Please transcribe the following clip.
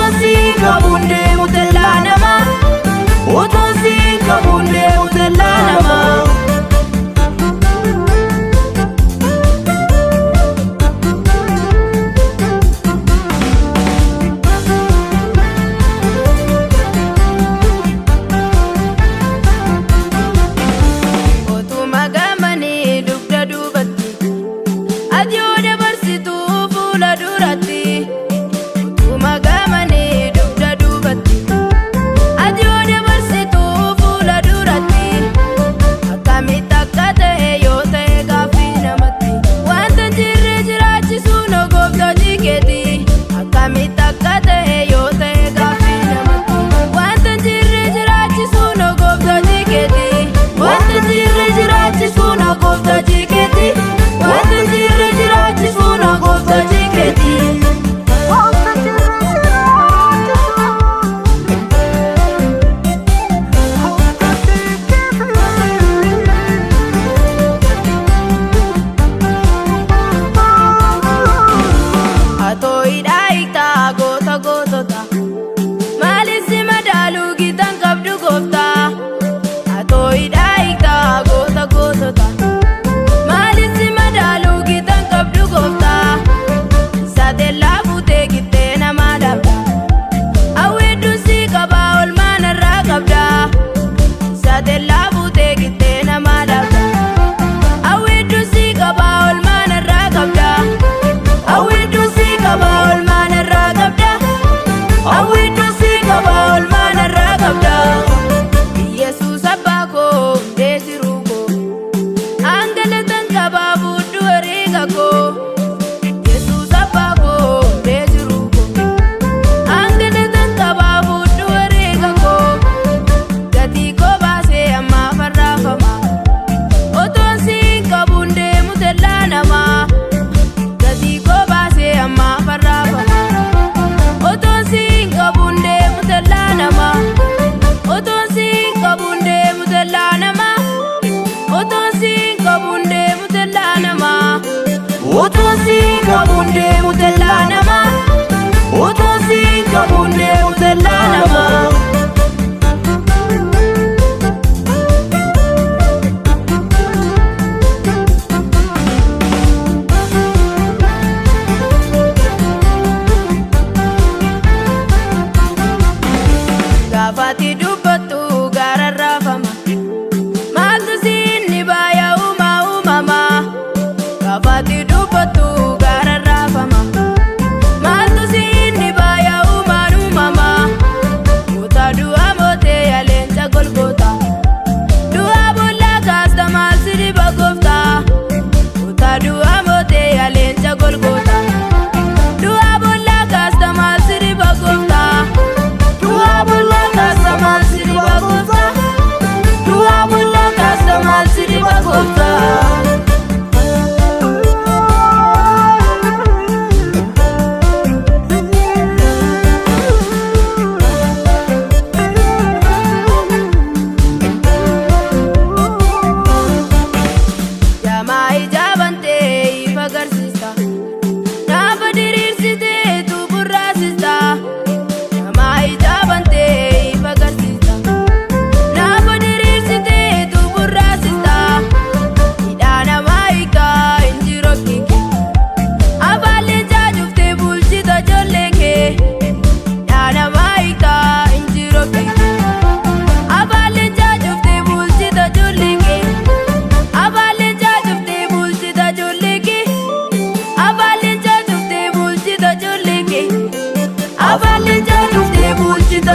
Utosi kabunde mutella nama. Utosi kabunde mutella nama. Utosi kabunde mutella nama. Utosi kabunde mutella nama. Gafati dubbatu gararrafama. Maaltu sinni baaya uumama. Gafati dubbatu gararrafama. Maaltu sinni baaya uumama. Muta du'a moote yaaleensa golgoota. Du'a bolla kaasta maal sirri bagoofta. Muta du'a moote yaaleensa golgoota. Du'a bolla kaasta maal sirri bagoofta. Du'a bolla kaasta maal sirri bagoofta. Du'a bolla kaasta maal sirri bagoofta. Avalin jaduf de bulchita